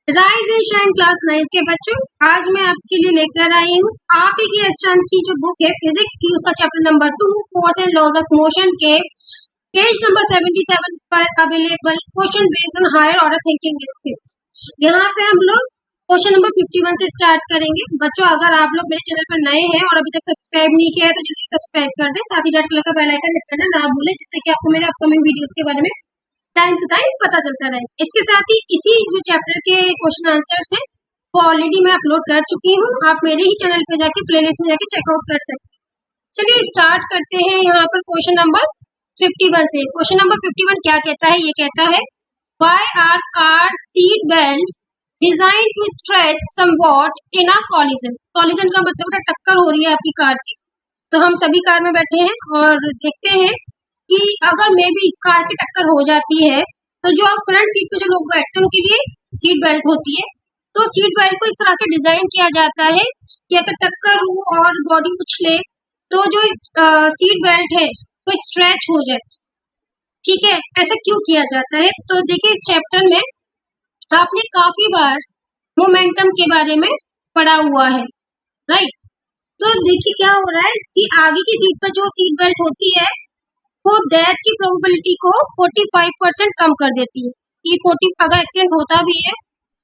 Rise and shine class 9 के बच्चों, आज मैं आपके लिए लेकर आई हूँ आप ही की एस्ट्रान की जो बुक है फिजिक्स की, उसका chapter number 2 force and laws of motion के पेज नंबर 77 पर available question based on higher order thinking skills. यहाँ पे हम लोग क्वेश्चन नंबर 51 से स्टार्ट करेंगे। बच्चों, अगर आप लोग मेरे चैनल पर नए हैं और अभी तक सब्सक्राइब नहीं किया है तो जल्दी सब्सक्राइब कर दें, साथ ही रेड कलर का बेल आइकन हिट करना ना भूलें, जिससे कि आपको मेरे अपकमिंग वीडियोस के बारे में टाइम टू टाइम पता चलता रहे। इसके साथ ही इसी जो चैप्टर के क्वेश्चन आंसर्स हैं वो ऑलरेडी मैं अपलोड कर चुकी हूँ, आप मेरे ही चैनल पे जाके प्लेलिस्ट में जाके चेकआउट कर सकते हैं। चलिए स्टार्ट करते हैं यहाँ पर क्वेश्चन नंबर 51 से। क्वेश्चन नंबर 51 क्या कहता है? ये कहता है why are car seat belt design to stretch somewhat in a collision. Collision का मतलब टक्कर हो रही है आपकी कार की, तो हम सभी कार में बैठे हैं और देखते हैं कि अगर मे भी कार की टक्कर हो जाती है तो जो आप फ्रंट सीट पे जो लोग बैठते हैं उनके लिए सीट बेल्ट होती है। तो सीट बेल्ट को इस तरह से डिजाइन किया जाता है कि अगर टक्कर हो और बॉडी उछले तो जो सीट बेल्ट है वो स्ट्रेच हो जाए। ठीक है, ऐसा क्यों किया जाता है? तो देखिए, इस चैप्टर में आपने काफी बार मोमेंटम के बारे में पढ़ा हुआ है, राइट। तो देखिए क्या हो रहा है कि आगे की सीट पर जो सीट बेल्ट होती है वो डेथ की प्रोबेबिलिटी को 45% कम कर देती है। ये 40 अगर एक्सीडेंट होता भी है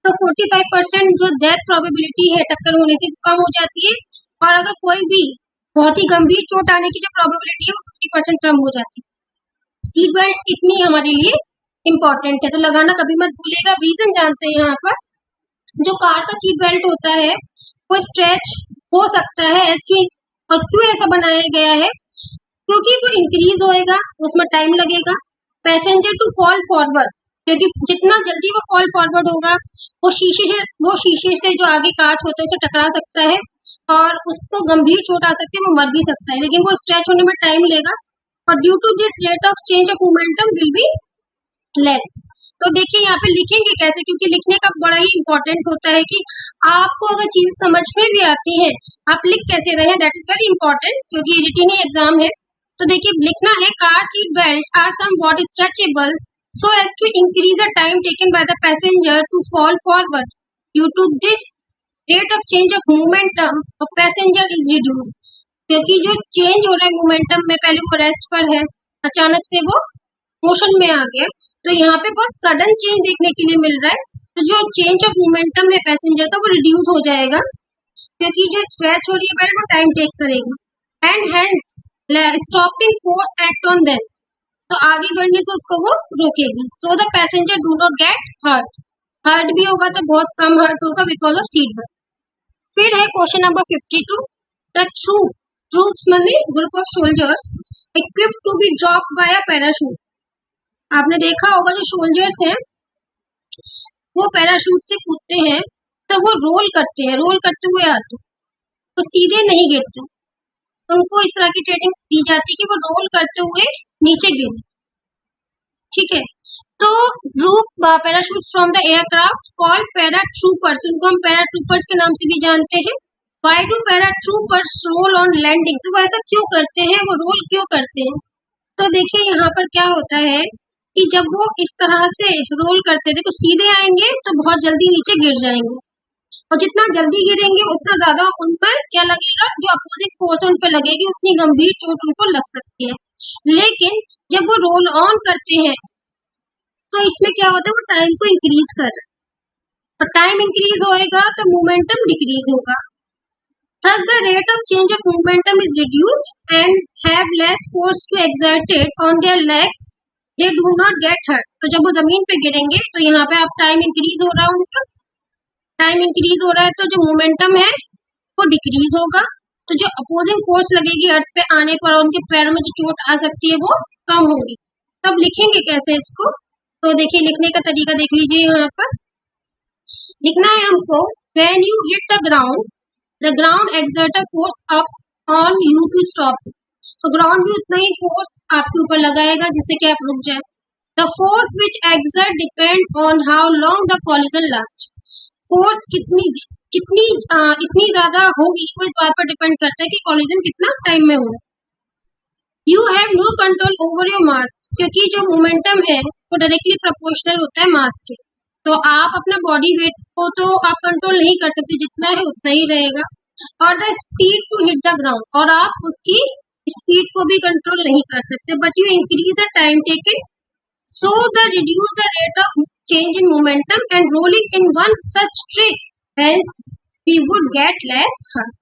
तो 45% जो डेथ प्रोबेबिलिटी है टक्कर होने से कम हो जाती है, और अगर कोई भी बहुत ही गंभीर चोट आने की जो प्रोबेबिलिटी है वो 50% कम हो जाती है। सीट बेल्ट इतनी हमारे लिए इम्पोर्टेंट है, तो लगाना कभी मत भूलिएगा। रीजन जानते हैं यहाँ पर जो कार का सीट बेल्ट होता है वो स्ट्रेच हो सकता है ऐसे, और क्यों ऐसा बनाया गया है? क्योंकि वो इंक्रीज होएगा, उसमें टाइम लगेगा पैसेंजर टू फॉल फॉरवर्ड, क्योंकि जितना जल्दी वो फॉल फॉरवर्ड होगा वो शीशे से जो आगे कांच होता है उसे टकरा सकता है और उसको गंभीर चोट आ सकती है, वो मर भी सकता है, लेकिन वो स्ट्रेच होने में टाइम लेगा और due to this rate of change of momentum will be less. तो देखिए यहाँ पे लिखेंगे कैसे, क्योंकि लिखने का बड़ा ही इंपॉर्टेंट होता है कि आपको अगर चीज समझ में भी आती है आप लिख कैसे रहे, दैट इज वेरी इंपॉर्टेंट, क्योंकि रिटन ही एग्जाम है। तो देखिए लिखना है car seat belt are somewhat stretchable so as to increase the time taken by the passenger to fall forward. Due to this rate of change of momentum of passenger is reduced. क्योंकि जो change हो रहा है momentum में, पहले वो rest पर है, अचानक से वो मोशन में आ गया, तो यहाँ पे बहुत सडन चेंज देखने के लिए मिल रहा है। तो जो चेंज ऑफ मोमेंटम है पैसेंजर का वो रिड्यूस हो जाएगा, क्योंकि जो स्ट्रेच हो रही है बेल्ट वो टाइम टेक करेगी, and hence stopping force act on them, तो आगे बढ़ने से उसको वो रोकेगी। So the passenger do not get hurt भी होगा तो बहुत कम हर्ट होगा बिकॉज ऑफ सीट बेल्ट। फिर है क्वेश्चन नंबर 52, द ट्रूप्स माने group of soldiers equipped to be drop by a parachute. आपने देखा होगा जो सोल्जर्स हैं वो पैराशूट से कूदते हैं तो वो रोल करते हैं, रोल करते हुए आते हैं, तो सीधे नहीं गिरते, उनको इस तरह की ट्रेनिंग दी जाती है कि वो रोल करते हुए नीचे गिरे। ठीक है, तो troop parachute from the aircraft called paratroopers, उनको हम पैराट्रूपर्स के नाम से भी जानते हैं। Why do paratroopers roll on landing, तो वो ऐसा क्यों करते हैं, वो रोल क्यों करते हैं? तो देखिए यहाँ पर क्या होता है कि जब वो इस तरह से रोल करते थे तो सीधे आएंगे तो बहुत जल्दी नीचे गिर जाएंगे, और जितना जल्दी गिरेंगे उतना ज्यादा उन पर क्या लगेगा, जो अपोजिंग फोर्स उन पर लगेगी उतनी गंभीर चोट उनको लग सकती है। लेकिन जब वो रोल ऑन करते हैं तो इसमें क्या होता है, वो टाइम को इंक्रीज कर रहे हैं, और टाइम इंक्रीज होएगा तो मोमेंटम डिक्रीज होगा। Thus the rate of change of momentum is reduced and have less force to exert it on their legs, they do not get hurt। तो जब वो जमीन पे गिरेंगे तो यहाँ पे आप टाइम इंक्रीज हो रहा है, उनका टाइम इंक्रीज हो रहा है, तो जो मोमेंटम है वो डिक्रीज होगा, तो जो अपोजिंग फोर्स लगेगी अर्थ पे आने पर उनके पैरों में जो चोट आ सकती है वो कम होगी। तब लिखेंगे कैसे इसको? तो देखिए लिखने का तरीका देख लीजिए, यहाँ पर लिखना है हमको when you hit the ground exert a force upon you to stop, तो ग्राउंड भी उतना ही फोर्स आपके ऊपर लगाएगा जिससे कि आप रुक जाए। The force which exert depend on how long the collision last, force इतनी ज्यादा होगी वो इस बात पर डिपेंड करता है कि कॉलिजन कितना टाइम में होगा। You have no control over your mass, क्योंकि जो मोमेंटम है वो डायरेक्टली प्रोपोर्शनल होता है मास के, तो आप अपना बॉडी वेट को तो आप कंट्रोल नहीं कर सकते, जितना है उतना ही रहेगा। और the speed to hit the ground, और आप उसकी स्पीड को भी कंट्रोल नहीं कर सकते, but you increase the time taken so the reduce the rate of change in momentum and rolling in one such trick, hence we would get less hurt.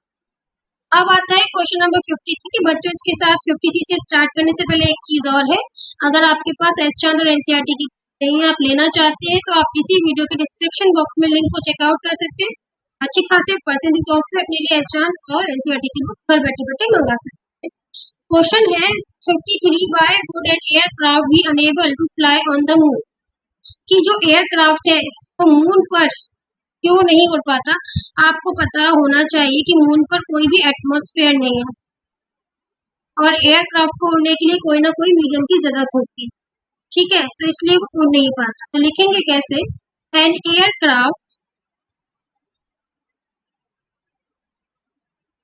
अब आता है क्वेश्चन नंबर 53 कि बच्चों इसके साथ 53 से स्टार्ट करने से पहले एक चीज और है, अगर आपके पास एस चांद और एनसीईआरटी की नहीं आप लेना चाहते हैं तो आप इसी वीडियो के डिस्क्रिप्शन बॉक्स में लिंक को चेकआउट कर सकते हैं। अच्छी खासी परसेंटेज ऑफ है अपने लिए एस चांद और एनसीईआरटी की बुक घर बैठे बैठे मंगा सकते हैं। क्वेश्चन है 53, why would an aircraft be unable to fly on the moon? कि जो एयरक्राफ्ट है वो मून पर क्यों नहीं उड़ पाता। आपको पता होना चाहिए कि मून पर कोई भी एटमॉस्फेयर नहीं है और एयरक्राफ्ट को उड़ने के लिए कोई ना कोई मीडियम की जरूरत होती है, ठीक है, तो इसलिए वो उड़ नहीं पाता। तो लिखेंगे कैसे, an aircraft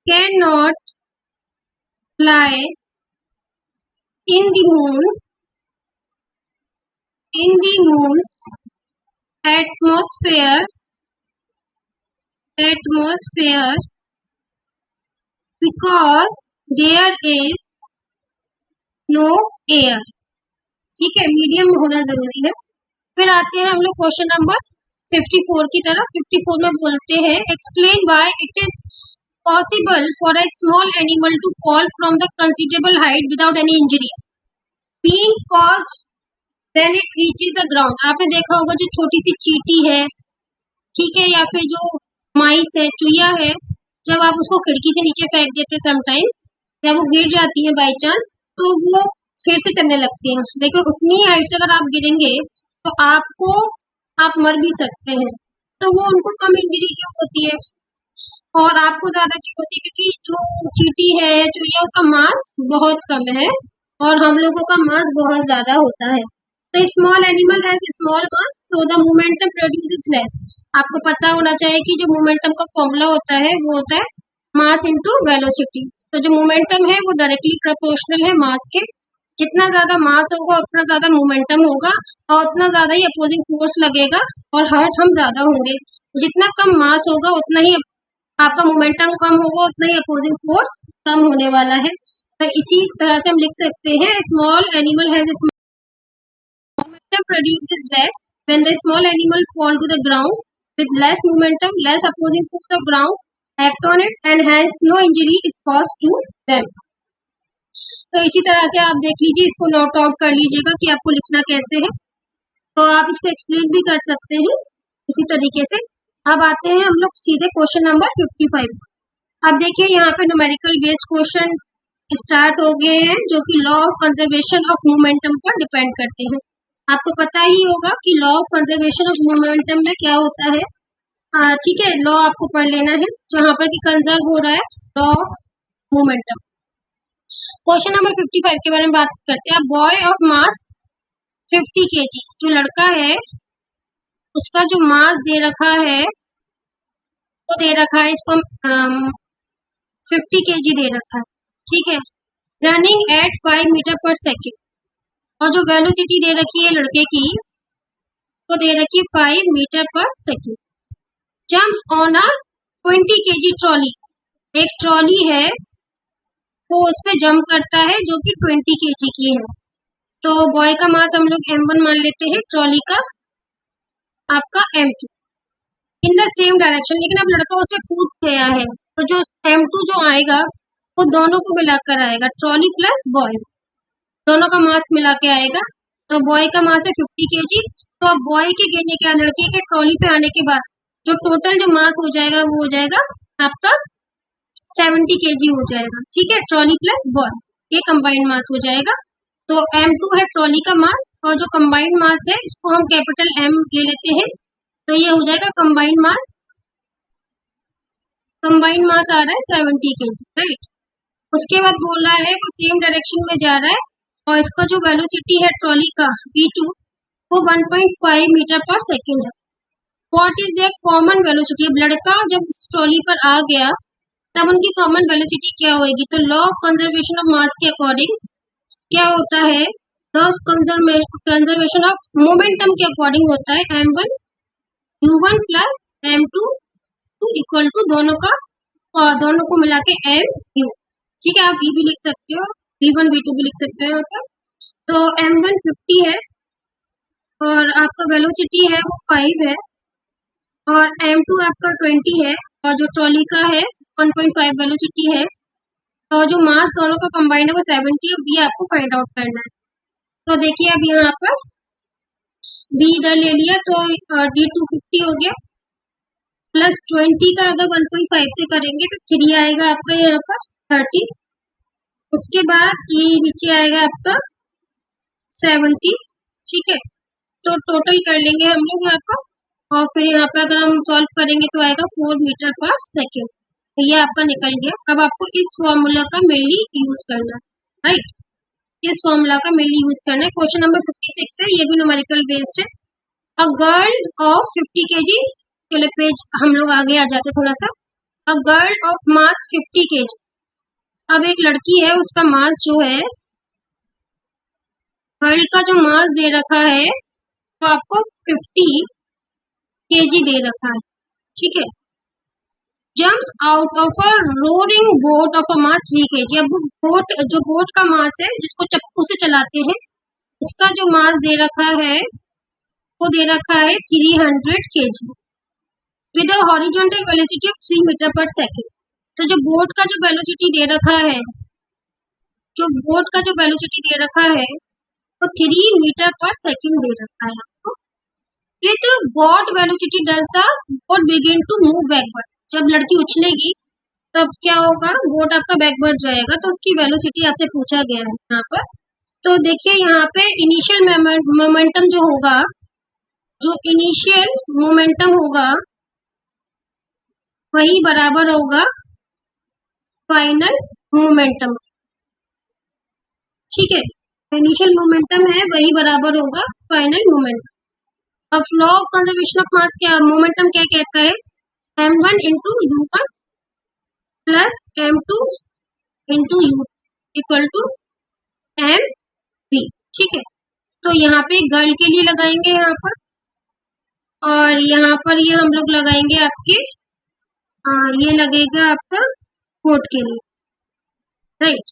can not fly in the moon's atmosphere because there is no air, ठीक है, मीडियम होना जरूरी है। फिर आते हैं हम लोग क्वेश्चन नंबर 54 की तरफ। 54 में बोलते हैं explain why it is possible for a small animal to fall from the considerable height without any injury being caused when it reaches the ground। आपने देखा होगा जो छोटी सी चींटी है, ठीक है, या फिर जो माइस है, चूहिया है, जब आप उसको खिड़की से नीचे फेंक देते हैं समटाइम्स, या वो गिर जाती है बाई चांस, तो वो फिर से चलने लगती हैं, लेकिन उतनी हाइट से अगर आप गिरेंगे तो आप मर भी सकते हैं। तो वो उनको कम इंजरी क्यों होती है और आपको ज्यादा क्यों होती है, क्योंकि जो चींटी है, चूहिया, उसका मास बहुत कम है और हम लोगों का मास बहुत ज्यादा होता है। तो small animal has small mass so the momentum produces less. आपको पता होना चाहिए कि जो मोमेंटम का फॉर्मूला होता है वो होता है मास इनटू वेलोसिटी। तो जो मोमेंटम है वो डायरेक्टली प्रोपोर्शनल है मास के, जितना ज्यादा मास होगा उतना ज्यादा मोमेंटम होगा और उतना ज्यादा ही अपोजिंग फोर्स लगेगा और हर्ट हम ज्यादा होंगे। जितना कम मास होगा उतना ही आपका मोमेंटम कम होगा, उतना ही अपोजिंग फोर्स कम होने वाला है। तो इसी तरह से हम लिख सकते हैं small animal has momentum produces less when the small animal fall to the ground with less momentum, less opposing force of ground act on it and has no injury is caused to them. तो इसी तरह से आप देख लीजिए, इसको note out कर लीजिएगा कि आपको लिखना कैसे है, तो आप इसको एक्सप्लेन भी कर सकते हैं इसी तरीके से। अब आते हैं हम लोग सीधे क्वेश्चन नंबर 55। अब देखिए यहाँ पे न्यूमेरिकल बेस्ड क्वेश्चन स्टार्ट हो गए हैं जो कि law of conservation of momentum पर डिपेंड करते हैं। आपको पता ही होगा कि law of conservation of momentum में क्या होता है, ठीक है, लॉ आपको पढ़ लेना है जहाँ पर कि कंजर्व हो रहा है law of momentum. Question number 55 के बारे में बात करते हैं। बॉय ऑफ मास 50 kg, जो लड़का है उसका जो मास दे रखा है वो दे रखा है इसको 50 kg दे रखा है, ठीक है, रनिंग एट 5 मीटर पर सेकेंड, और जो वेलोसिटी दे रखी है लड़के की वो दे रखी है 5 मीटर पर second. Jumps on a 20 kg trolley, एक ट्रॉली है वो उस पर जंप करता है जो कि 20 kg की है। तो बॉय का मास हम लोग m1 मान लेते हैं, ट्रॉली का आपका m2 in the same direction. लेकिन अब लड़का उस पर कूद गया है तो जो m2 जो आएगा वो दोनों को मिलाकर आएगा, ट्रॉली प्लस बॉय, दोनों का मास मिला के आएगा। तो बॉय का मास है 50 kg, तो अब बॉय के गिरने के बाद, लड़के के ट्रॉली पे आने के बाद जो टोटल जो मास हो जाएगा वो हो जाएगा आपका 70 kg हो जाएगा, ठीक है, ट्रॉली प्लस बॉय ये कंबाइंड मास हो जाएगा। तो m2 है ट्रॉली का मास और जो कंबाइंड मास है इसको हम कैपिटल M ले लेते हैं, तो ये हो जाएगा कंबाइंड मास आ रहा है 70 kg, राइट। उसके बाद बोल रहा है वो सेम डायरेक्शन में जा रहा है और इसका जो वेलोसिटी है ट्रॉली का v2 वो 1.5 मीटर पर सेकेंड है। What is the common velocity, अब लड़का जब इस ट्रॉली पर आ गया तब उनकी कॉमन वेलोसिटी क्या होगी। तो लॉ ऑफ कंजर्वेशन ऑफ मास के अकॉर्डिंग क्या होता है, law of conservation of momentum के अकॉर्डिंग होता है m1 U1 plus M2 equal to दोनों को मिला के MU। ठीक है, आप V भी लिख सकते हो, V1 V2 भी लिख सकते हो यहाँ पर। तो M1 50 है और आपका वेलोसिटी है वो 5 है और M2 आपका 20 है और जो ट्रॉली का है 1.5 वेलोसिटी है और जो मास दोनों का कंबाइंड है वो 70 है। V आपको फाइंड आउट करना है। तो देखिए अब यहाँ पर V इधर ले लिया तो D250 हो गया प्लस 20 का अगर 1.5 से करेंगे तो 3 आएगा आपका यहाँ पर 30। उसके बाद ये नीचे आएगा आपका 70। ठीक है, तो टोटल कर लेंगे हम लोग यहाँ पर और फिर यहाँ पे अगर हम सॉल्व करेंगे तो आएगा 4 मीटर पर सेकेंड। तो ये आपका निकल गया। अब आपको इस फॉर्मूला का मेनली यूज करना है, राइट, इस फॉर्मूला का मेनली यूज करना है। क्वेश्चन नंबर 56 है, ये भी न्यूमेरिकल बेस्ड है। अ गर्ल ऑफ 50 kg, चलो पेज हम लोग आगे आ जाते थोड़ा सा। अ गर्ल ऑफ मास 50 kg, अब एक लड़की है उसका मास जो है, गर्ल का जो मास दे रखा है तो आपको 50 kg दे रखा है। ठीक है, jumps out of a rowing boat of a mass 3 kg। अब बोट, जो बोट का मास है जिसको चप्पू से चलाते हैं, उसका जो मास दे रखा है वो दे रखा है 300 kg with a horizontal velocity of 3 metre पर सेकेंड। तो जो बोट का जो वेलोसिटी दे रखा है, जो बोट का जो वेलोसिटी दे रखा है वो 3 मीटर पर सेकेंड दे रखा है आपको। With what velocity does the boat begin to move backward. जब लड़की उछलेगी तब क्या होगा, बोट आपका बैकवर्ड जाएगा, तो उसकी वेलोसिटी आपसे पूछा गया है यहाँ पर। तो देखिए यहाँ पे इनिशियल मोमेंटम जो होगा, जो इनिशियल मोमेंटम होगा वही बराबर होगा फाइनल मोमेंटम। ठीक है, इनिशियल मोमेंटम है वही बराबर होगा फाइनल मोमेंटम। अब law of conservation of mass क्या, मोमेंटम क्या कहता है, m1 into u1 plus m2 into u equal to mv। ठीक है, तो यहाँ पे गर्ल के लिए लगाएंगे यहाँ पर और यहाँ पर ये हम लोग लगाएंगे आपके ये लगेगा आपका बोट के लिए, राइट।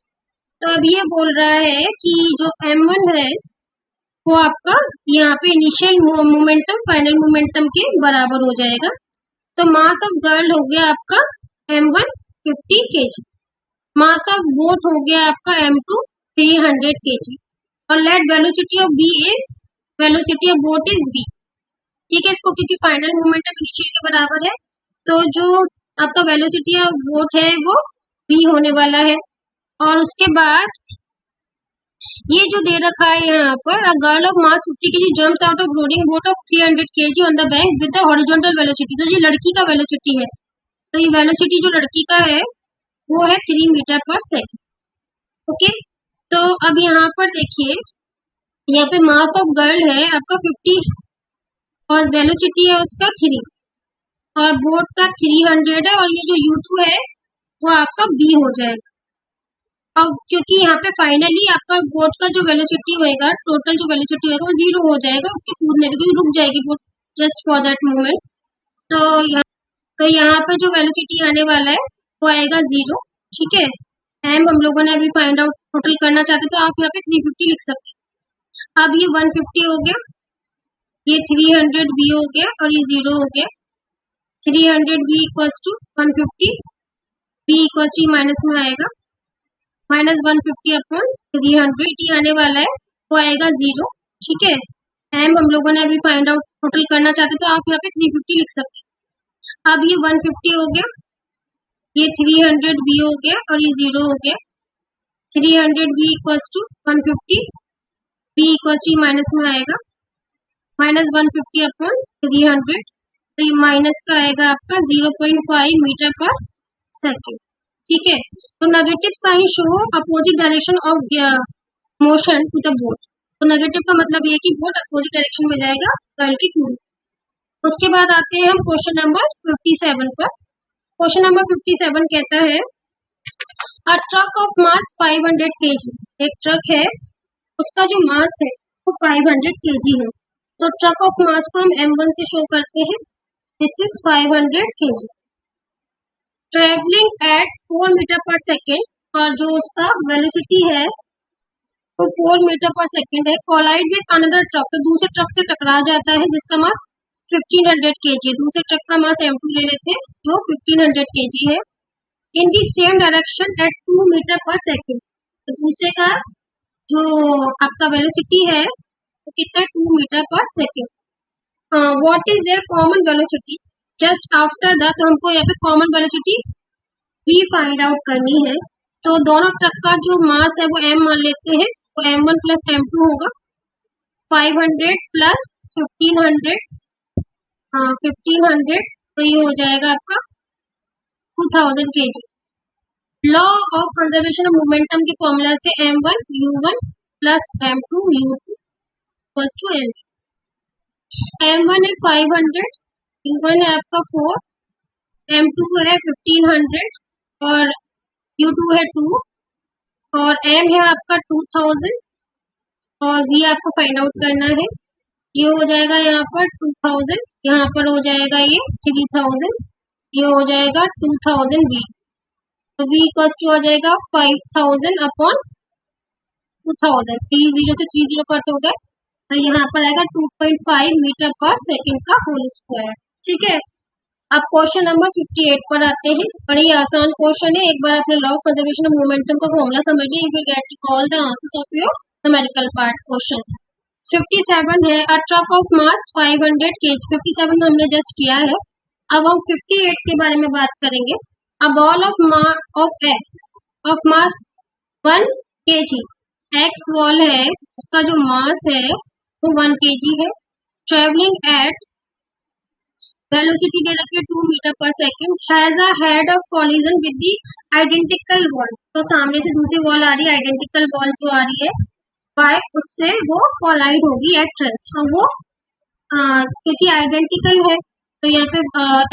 तो अब ये बोल रहा है कि जो m1 है वो आपका यहाँ पे इनिशियल मोमेंटम फाइनल मोमेंटम के बराबर हो जाएगा। तो मास ऑफ गर्ल हो गया आपका m1 50 kg, mass of boat हो गया आपका m2 300 kg और let velocity of v is, velocity of boat is v। ठीक है, इसको क्योंकि फाइनल मोमेंटम इनिशियल के बराबर है तो जो आपका वेलोसिटी ऑफ बोट है वो v होने वाला है। और उसके बाद ये जो दे रखा है यहाँ पर, a girl of mass 50 kg jumps out of rowing boat of 300 kg on the bank with the horizontal velocity. तो ये लड़की का वेलोसिटी है, तो ये वेलोसिटी जो लड़की का है वो है 3 मीटर पर सेकेंड। ओके, तो अब यहाँ पर देखिए, यहाँ पे मास ऑफ गर्ल है आपका 50 और वेलोसिटी है उसका 3 और बोट का 300 है और ये जो U2 है वो आपका B हो जाएगा। अब क्योंकि यहाँ पे फाइनली आपका बोट का जो वेलोसिटी होएगा, टोटल जो वेलोसिटी होएगा वो 0 हो जाएगा उसके कूदने पे, क्योंकि रुक जाएगी boat just for that moment. तो यहाँ पे जो वेलोसिटी आने वाला है वो आएगा 0। ठीक है, एम हम लोगों ने अभी फाइंड आउट टोटल करना चाहते तो आप यहाँ पे 350 लिख सकते हैं। अब ये 150 हो गया, ये 300 B हो गया और ये 0 हो गया। 300 B equals to 150, B equals to minus में आएगा माइनस 150 अपॉन 300 आने वाला है वो आएगा 0। ठीक है, एम हम लोगों ने अभी फाइंड आउट टोटल करना चाहते तो आप यहाँ पे 350 लिख सकते हैं। अब ये 150 हो गया, ये 300 B हो गया और ये 0 हो गया। 300 B equals to 150, B equals to minus में आएगा माइनस 150 अपॉन 300, तो ये माइनस का आएगा आपका 0.5 मीटर पर सेकेंड। ठीक है, तो negative sign show opposite direction of motion to the boat. तो नेगेटिव का मतलब ये है कि बोट अपोजिट डायरेक्शन में जाएगा गर्ल की टूर। उसके बाद आते हैं हम क्वेश्चन नंबर 57 पर। क्वेश्चन नंबर 57 कहता है अ ट्रक ऑफ मास 500 kg। एक ट्रक है उसका जो मास है वो 500 kg है। तो ट्रक ऑफ मास को हम m1 से शो करते हैं this is 500 kg, travelling at 4 metre पर सेकेंड, और जो उसका वेलोसिटी है वो 4 मीटर पर सेकेंड है। कोलाइड विद अनदर ट्रक, तो दूसरे ट्रक से टकरा जाता है जिसका मास 1500 kg है। दूसरे ट्रक का मास M2 ले लेते हैं जो 1500 kg है। In the same direction at 2 metre पर सेकेंड, तो दूसरे का जो आपका वेलोसिटी है वो कितना, 2 मीटर पर second. What is their common velocity just after the, तो हमको यहाँ पे कॉमन वेलोसिटी भी फाइंड आउट करनी है। तो दोनों ट्रक का जो मास है वो m मान लेते हैं, तो m1 प्लस m2 होगा 500 प्लस 1500, 1500, तो ये हो जाएगा आपका 2000 kg। Law of conservation of momentum के फॉर्मूला से m1 u1 plus m2 u2 equals to m। m1 है 500, u1 है आपका 4, m2 है 1500 और u2 है 2, और m है आपका 2000 और v आपको फाइंड आउट करना है। ये हो जाएगा यहाँ पर 2000, यहाँ पर हो जाएगा ये 3000, ये हो जाएगा 2000 v, तो v इक्वल्स टू हो जाएगा 5000 अपॉन 2000, 30 से 30 कट हो गए, तो यहाँ पर आएगा 2.5 मीटर पर सेकेंड का होल स्क्वायर। ठीक है, अब क्वेश्चन नंबर 58 पर आते हैं। बड़ी आसान क्वेश्चन है, एक बार आपने law of conservation of momentum का फॉर्मूला समझिए, you will get all the answers of your numerical part questions. 57 है, अ ट्रक ऑफ मास 500 kg, 57 हमने जस्ट किया है। अब हम 58 के बारे में बात करेंगे। A ball of x of mass 1 kg, x ball है उसका जो मास है वो 1 kg है, ट्रेवलिंग एट वेलोसिटी दे रखी है 2 मीटर पर second, has a head of collision with the identical ball, तो सामने से दूसरी बॉल आ रही है, आइडेंटिकल बॉल जो आ रही है y, उससे वो कोलाइड होगी एट रेस्ट, और वो क्योंकि आइडेंटिकल है तो यहाँ पे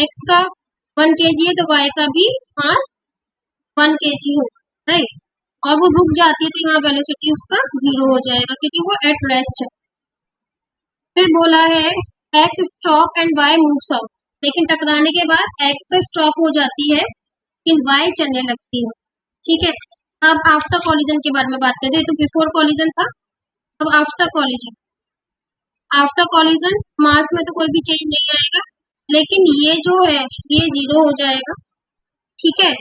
x का 1 kg है तो y का भी मास 1 kg होगा, राइट, और वो रुक जाती है तो यहाँ वेलोसिटी उसका 0 हो जाएगा क्योंकि वो एट रेस्ट है। फिर बोला है x stop and y moves of, लेकिन टकराने के बाद x तो स्टॉप हो जाती है लेकिन y चलने लगती है। ठीक है, अब आफ्टर कॉलिजन के बारे में बात करते हैं। तो बिफोर कॉलिजन था, अब आफ्टर कॉलिजन। आफ्टर कॉलिजन मास में तो कोई भी चेंज नहीं आएगा, लेकिन ये जो है ये 0 हो जाएगा। ठीक है,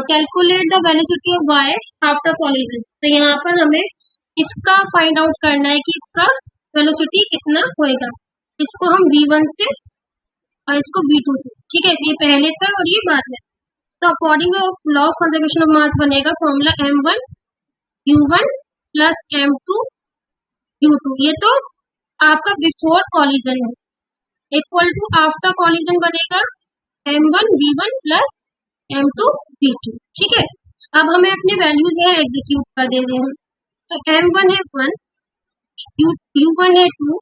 calculate the velocity of y after collision, तो यहाँ पर हमें इसका फाइंड आउट करना है कि इसका वेलोसिटी कितना होएगा। इसको हम v1 से और इसको v2 से, ठीक है, ये पहले था और ये बाद में। तो according of law of conservation of मास बनेगा formula m1 u1 plus m2 u2, ये तो आपका बिफोर कॉलिजन है, इक्वल टू आफ्टर कॉलिजन बनेगा m1 v1 plus m2 v2। ठीक है, अब हमें अपने वैल्यूज यहाँ एग्जीक्यूट कर देने हैं। तो m1 है 1, u1 है 2,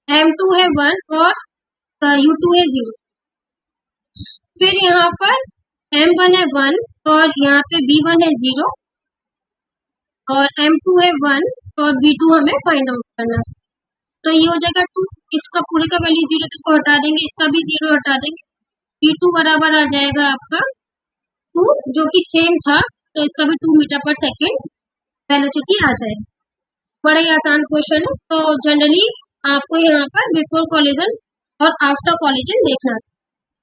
m2 है 1 और u2 है 0। फिर यहाँ पर m1 है 1 और यहाँ पे v1 है 0 और m2 है 1 और v2 हमें फाइंड आउट करना है। तो ये हो जाएगा 2, इसका पूरे का वैल्यू 0 तो इसको हटा देंगे, इसका भी 0 हटा देंगे, v2 बराबर आ जाएगा आपका 2 जो कि सेम था, तो इसका भी 2 मीटर पर सेकेंड वेलोसिटी आ जाएगा। बड़ा ही आसान क्वेश्चन है, तो जनरली आपको यहाँ पर बिफोर कॉलिजन और आफ्टर कॉलिजन देखना था।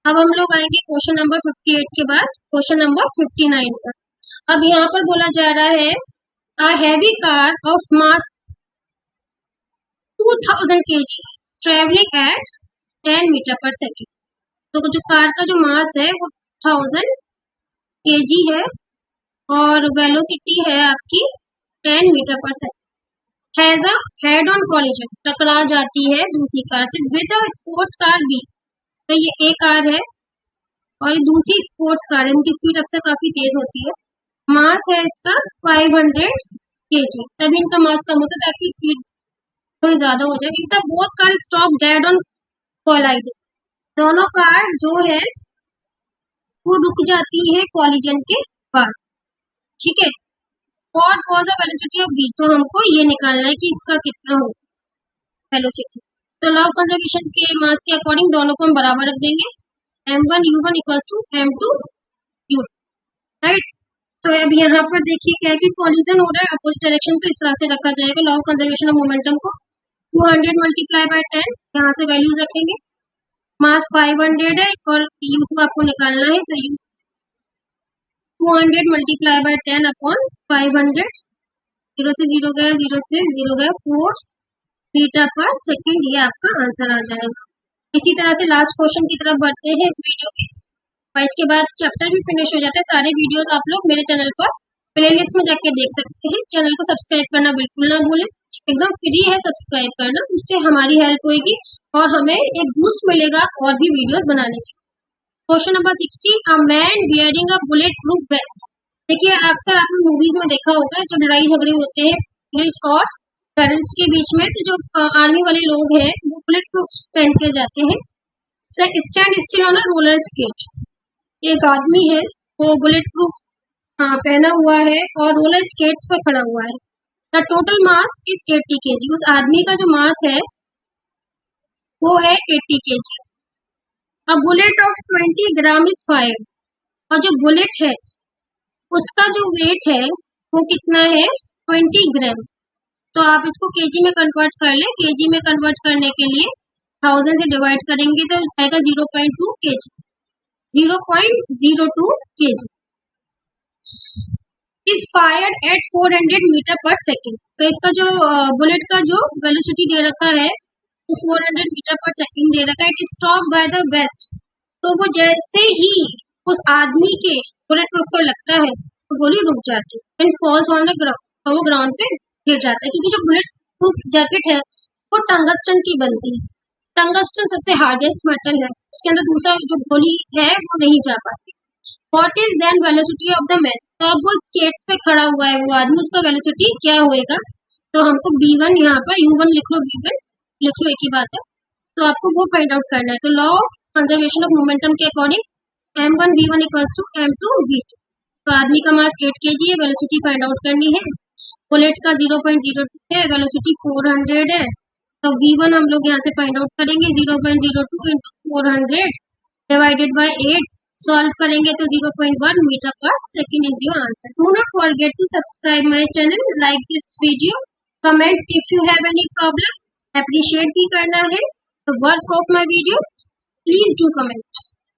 अब हम लोग आएंगे क्वेश्चन नंबर 58 के बाद क्वेश्चन नंबर 59 पर। अब यहाँ पर बोला जा रहा है a heavy car of mass 2000 kg travelling at 10 metre पर सेकेंड, तो जो कार का जो मास है वो 1000 kg है और वेलोसिटी है आपकी 10 मीटर पर second, has a head on collision, टकरा जाती है दूसरी कार से with a sports car B, तो ये एक कार है और दूसरी स्पोर्ट्स कार है, इनकी स्पीड अक्सर काफी तेज होती है, मास है इसका 500 kg, तभी इनका मास कम होता है ताकि स्पीड थोड़ी ज्यादा हो जाए। इनका both car stop dead on collide, दोनों कार जो है वो रुक जाती है कॉलिजन के बाद। ठीक है, और cause the velocity of v, तो हमको ये निकालना है कि इसका कितना हो वेलोसिटी। तो लॉ ऑफ कंजर्वेशन के मास के अकॉर्डिंग दोनों को हम बराबर रख देंगे, m1 u1 equals to m2 u, right. तो अब यहाँ पर देखिए क्या है कि कोलिजन हो रहा है अपोजिट डायरेक्शन पे, इस तरह से रखा जाएगा law of conservation of momentum को। 200 मल्टीप्लाई बाय 10, यहाँ से वैल्यूज रखेंगे, मास 500 है और u2 आपको निकालना है, तो 200 मल्टीप्लाई बाय 10 अपॉन 500, 0 से 0 गया, 0 से 0 गया, 4 मीटर पर सेकंड, ये आपका आंसर आ जाएगा। इसी तरह से लास्ट क्वेश्चन की तरफ बढ़ते हैं इस वीडियो के, और इसके बाद चैप्टर भी फिनिश हो जाता है। सारे वीडियोस आप लोग मेरे चैनल पर प्लेलिस्ट में जाके देख सकते हैं। चैनल को सब्सक्राइब करना बिल्कुल ना भूलें, एकदम फ्री है सब्सक्राइब करना, इससे हमारी हेल्प होगी और हमें एक बूस्ट मिलेगा और भी वीडियोस बनाने की। Question number 60, a man wearing a bullet proof waste. देखिए अक्सर आपने मूवीज में देखा होगा जब लड़ाई झगड़े होते हैं पुलिस और टेररिस्ट के बीच में, तो जो आर्मी वाले लोग हैं वो बुलेट प्रूफ पहन के जाते हैं। Stand still on a roller skate, एक आदमी है वो बुलेट प्रूफ पहना हुआ है और रोलर स्केट्स पर खड़ा हुआ है। The total mass is 80 kg, उस आदमी का जो मास है वो है 80 kg। A bullet of 20 gram is fired, और जो बुलेट है उसका जो वेट है वो कितना है 20 ग्राम। तो आप इसको केजी में कन्वर्ट कर लें, केजी में कन्वर्ट करने के लिए 1000 से डिवाइड करेंगे तो आएगा 0.2 kg, 0.02 kg is fired at 400 metre पर सेकेंड। तो इसका जो बुलेट का जो वेलोसिटी दे रखा है वो 400 मीटर पर सेकेंड दे रखा है। It is stop by the vest, तो वो जैसे ही उस आदमी के बुलेट प्रूफ पर लगता है तो गोली रुक जाती है and falls on the ground, और वो ग्राउंड पे गिर जाता है, क्योंकि जो बुलेट प्रूफ जैकेट है वो टंगस्टन की बनती है। टंगस्टन सबसे हार्डेस्ट मेटल है, उसके अंदर दूसरा जो गोली है वो नहीं जा पाती। What is then velocity of the man, तो अब वो स्केट्स पे खड़ा हुआ है वो आदमी, उसका वेलोसिटी क्या होएगा, तो हमको b1 यहाँ पर u1 लिख लो, b1 लिख लो, एक ही बात है, तो आपको वो फाइंड आउट करना है। तो law of conservation of momentum के according m1 v1 equals to m2 v2, तो आदमी का मास 8 kg है, वेलोसिटी फाइंड आउट करनी है, बुलेट का 0.02 है, वेलोसिटी 400 है, तो v1 हम लोग यहाँ से फाइंड आउट करेंगे 0.02 इंटू 400 डिवाइडेड बाय 8, सॉल्व करेंगे तो 0.1 मीटर पर second is your answer. Do not forget to subscribe my channel, like this video, comment if you have any problem, appreciate भी करना है the work of my videos, please do comment।